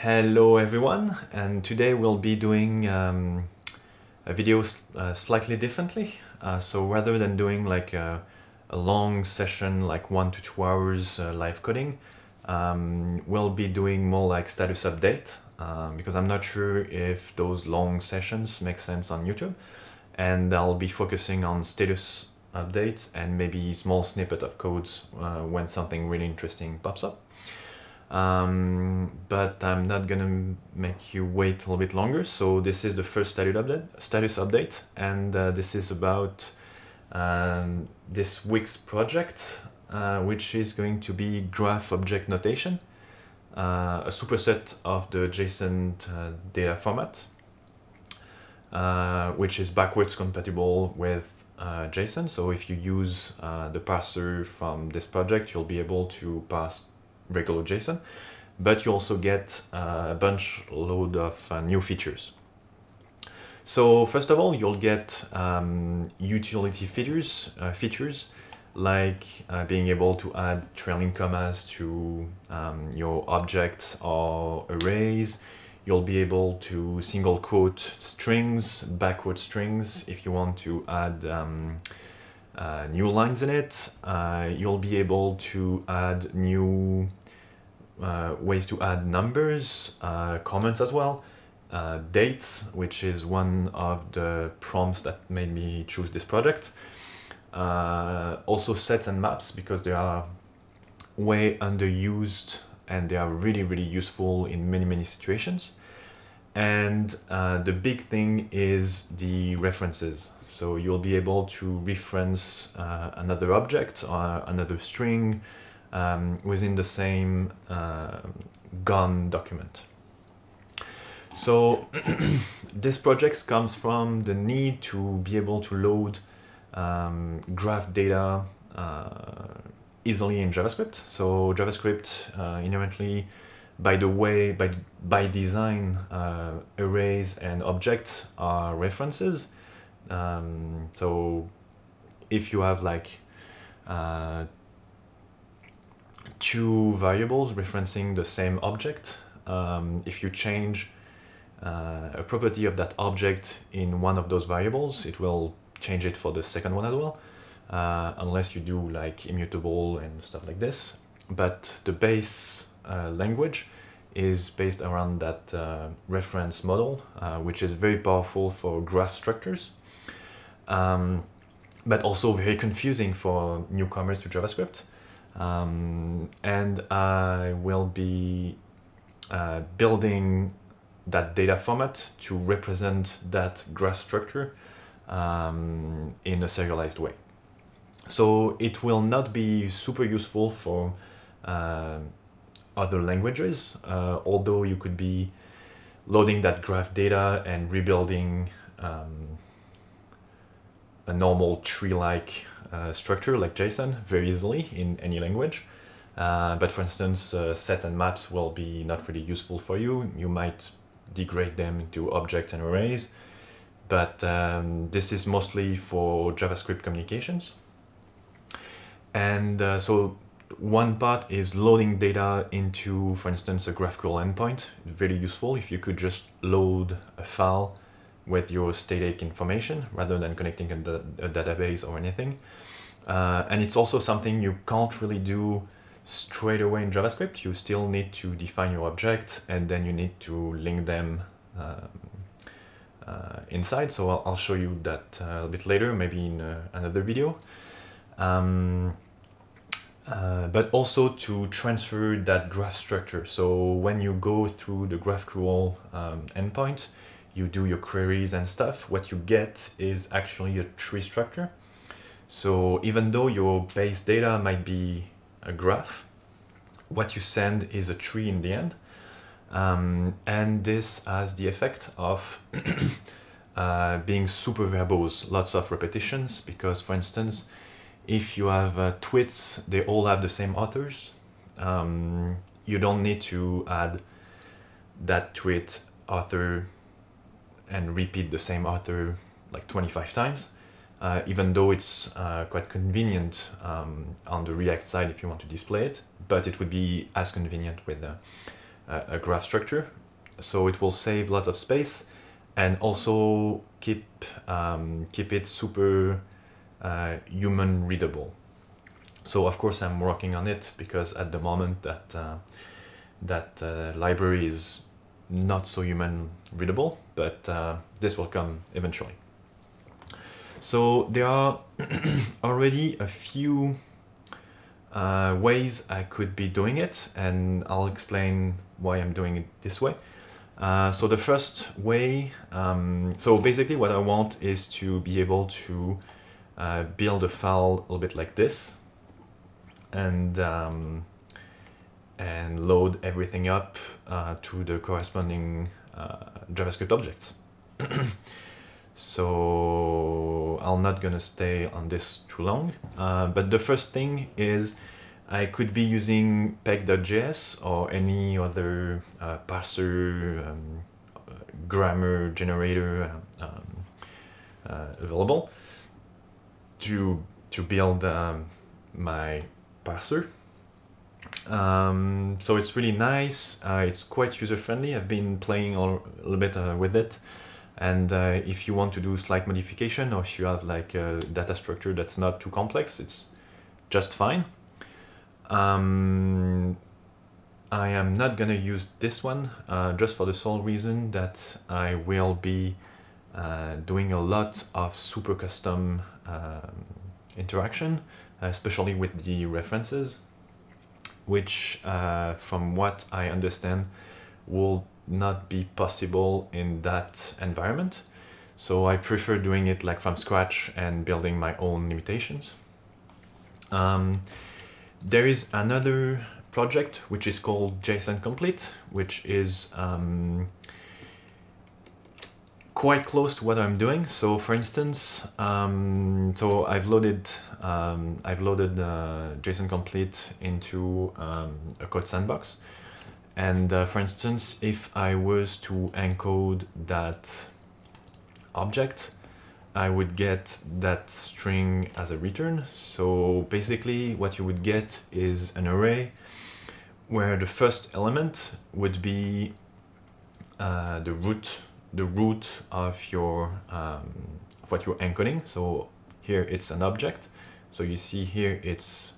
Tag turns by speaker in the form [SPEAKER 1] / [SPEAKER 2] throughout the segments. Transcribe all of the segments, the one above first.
[SPEAKER 1] Hello everyone, and today we'll be doing a video slightly differently. So rather than doing like a long session, like 1 to 2 hours live coding, we'll be doing more like status update because I'm not sure if those long sessions make sense on YouTube, and I'll be focusing on status updates and maybe small snippet of codes when something really interesting pops up. But I'm not gonna make you wait a little bit longer. So this is the first status update, and this is about this week's project, which is going to be graph object notation, a superset of the JSON data format, which is backwards compatible with JSON. So if you use the parser from this project, you'll be able to parse regular JSON, but you also get a load of new features. So first of all, you'll get utility features like being able to add trailing commas to your objects or arrays. You'll be able to single quote strings, backward strings if you want to add new lines in it. You'll be able to add new ways to add numbers, comments as well, dates, which is one of the prompts that made me choose this project. Also sets and maps, because they are way underused and they are really useful in many situations. And the big thing is the references. So you'll be able to reference another object or another string within the same GON document. So this project comes from the need to be able to load graph data easily in JavaScript. So JavaScript inherently, by design, arrays and objects are references. So if you have like two variables referencing the same object, if you change a property of that object in one of those variables, it will change it for the second one as well, unless you do like immutable and stuff like this. But the base language is based around that reference model, which is very powerful for graph structures, but also very confusing for newcomers to JavaScript. And I will be building that data format to represent that graph structure in a serialized way. So it will not be super useful for other languages, although you could be loading that graph data and rebuilding a normal tree-like structure like JSON very easily in any language. But for instance, sets and maps will be not really useful for you. You might degrade them into objects and arrays, but this is mostly for JavaScript communications. And so one part is loading data into, for instance, a GraphQL endpoint. Very useful if you could just load a file with your static information rather than connecting a database or anything. And it's also something you can't really do straight away in JavaScript. You still need to define your object, and then you need to link them inside. So I'll show you that a little bit later, maybe in another video. But also to transfer that graph structure. So when you go through the GraphQL endpoint, you do your queries and stuff, what you get is actually a tree structure. So even though your base data might be a graph, what you send is a tree in the end. And this has the effect of being super verbose, lots of repetitions, because for instance, if you have tweets, they all have the same authors. You don't need to add that tweet author and repeat the same author like 25 times, even though it's quite convenient on the React side if you want to display it, but it would be as convenient with a graph structure. So it will save lots of space and also keep it super human readable. So of course I'm working on it, because at the moment that library is not so human readable, but this will come eventually. So there are already a few ways I could be doing it, and I'll explain why I'm doing it this way. So the first way, so basically what I want is to be able to build a file a little bit like this, and load everything up to the corresponding JavaScript objects. So I'm not gonna stay on this too long, but the first thing is I could be using peg.js or any other parser, grammar generator available to build my parser. So it's really nice, it's quite user-friendly. I've been playing a little bit with it, and if you want to do slight modification, or if you have like a data structure that's not too complex, it's just fine. I am not gonna use this one, just for the sole reason that I will be doing a lot of super custom interaction, especially with the references, which from what I understand will not be possible in that environment. So I prefer doing it like from scratch and building my own limitations. There is another project which is called JacksonComplete, which is quite close to what I'm doing. So for instance, so I've loaded JacksonComplete into a code sandbox, and for instance, if I was to encode that object, I would get that string as a return. So basically what you would get is an array where the first element would be the root of your of what you're encoding. So here it's an object. So you see here it's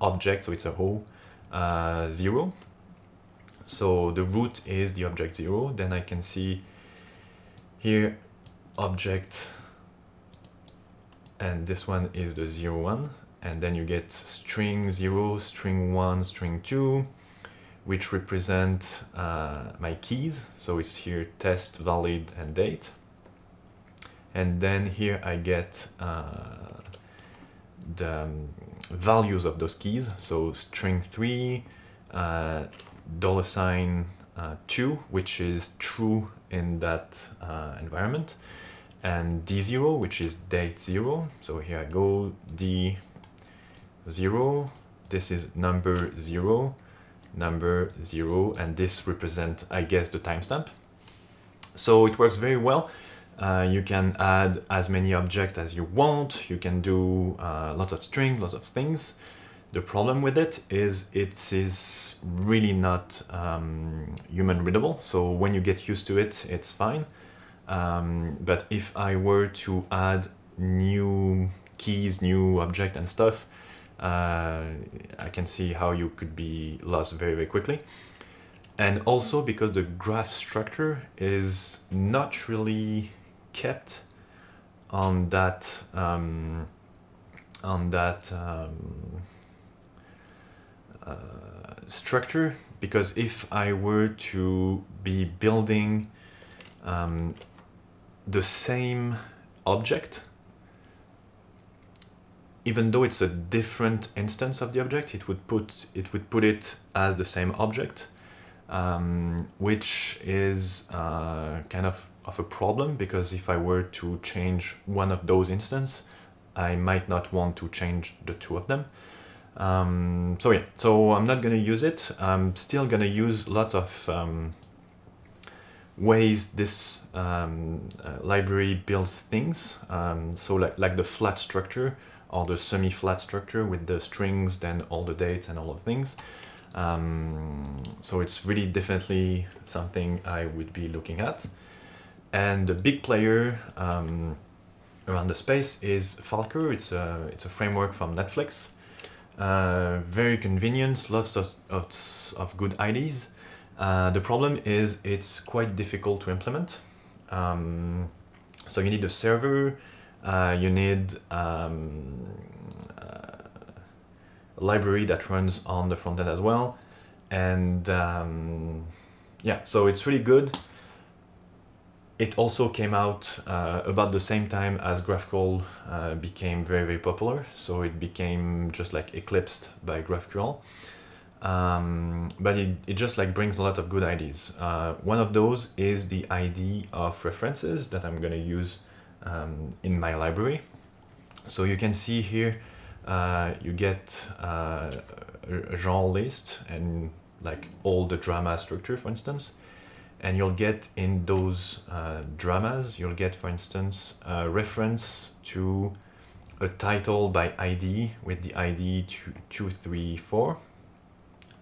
[SPEAKER 1] object, so it's a whole 0. So the root is the object 0. Then I can see here object, and this one is the 0, 1, and then you get string 0, string 1, string 2, which represent my keys. So it's here test, valid, and date. And then here I get the values of those keys. So string 3, $2, which is true in that environment, and D0, which is date 0. So here I go, D0, this is number 0, and this represents, I guess, the timestamp. So it works very well. You can add as many objects as you want. You can do lots of strings, lots of things. The problem with it is really not human readable. So when you get used to it, it's fine. But if I were to add new keys, new object and stuff, I can see how you could be lost very, very quickly. And also because the graph structure is not really kept on that structure, because if I were to be building the same object, even though it's a different instance of the object, it would put it as the same object, which is kind of a problem, because if I were to change one of those instances, I might not want to change the two of them. So yeah, so I'm not going to use it. I'm still going to use lots of ways this library builds things. So like the flat structure or the semi-flat structure with the strings, then all the dates and all of things. So it's really definitely something I would be looking at. And the big player around the space is Falco. It's a framework from Netflix. Very convenient, lots of good ideas. The problem is it's quite difficult to implement. So you need a server, you need a library that runs on the front end as well. And yeah, so it's really good. It also came out about the same time as GraphQL became very, very popular. So it became just like eclipsed by GraphQL. But it just like brings a lot of good ideas. One of those is the ID of references that I'm going to use in my library. So you can see here, you get a genre list and like all the drama structure, for instance. And you'll get in those dramas, you'll get, for instance, a reference to a title by ID with the ID 234,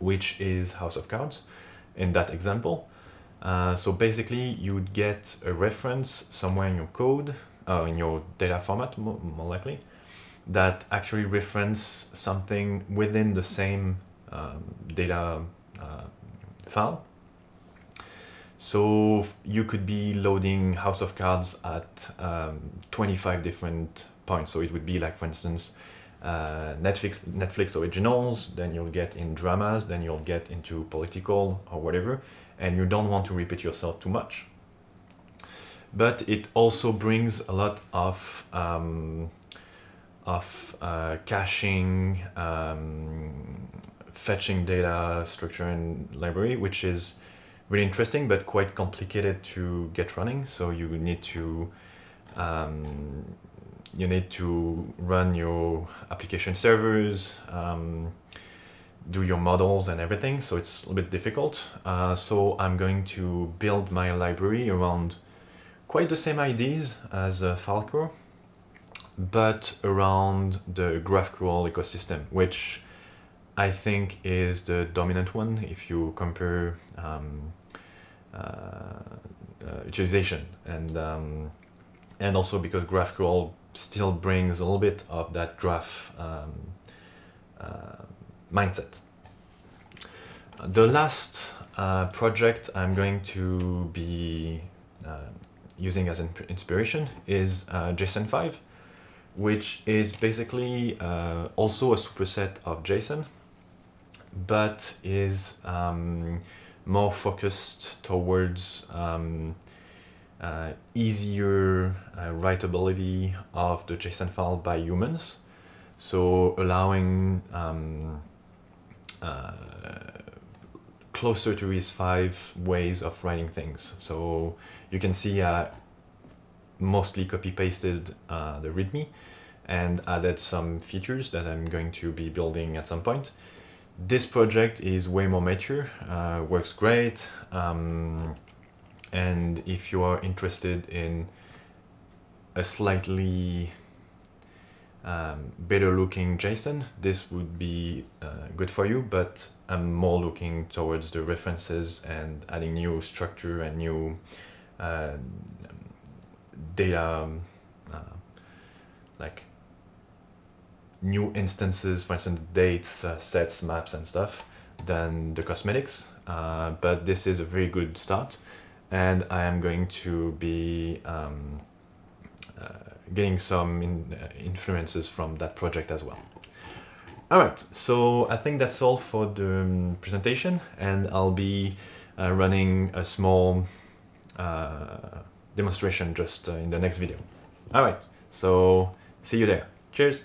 [SPEAKER 1] which is House of Cards in that example. So basically, you would get a reference somewhere in your code, in your data format, more likely, that actually reference something within the same data file. So you could be loading House of Cards at 25 different points. So it would be like, for instance, Netflix originals, then you'll get in dramas, then you'll get into political or whatever, and you don't want to repeat yourself too much. But it also brings a lot of caching, fetching data, structure and library, which is really interesting, but quite complicated to get running. So you need to run your application servers, do your models and everything. So it's a little bit difficult. So I'm going to build my library around quite the same ideas as Falco, but around the GraphQL ecosystem, which I think is the dominant one if you compare utilization, and also because GraphQL still brings a little bit of that graph mindset. The last project I'm going to be using as an inspiration is JSON5, which is basically also a superset of JSON, but is more focused towards easier writability of the JSON file by humans. So allowing closer to RIS5 ways of writing things. So you can see mostly copy-pasted the README and added some features that I'm going to be building at some point. This project is way more mature, works great, and if you are interested in a slightly better looking JSON, this would be good for you, but I'm more looking towards the references and adding new structure and new data, like new instances, for instance, dates, sets, maps and stuff, than the cosmetics. But this is a very good start, and I am going to be getting some influences from that project as well. Alright, so I think that's all for the presentation, and I'll be running a small demonstration just in the next video. Alright, so see you there. Cheers!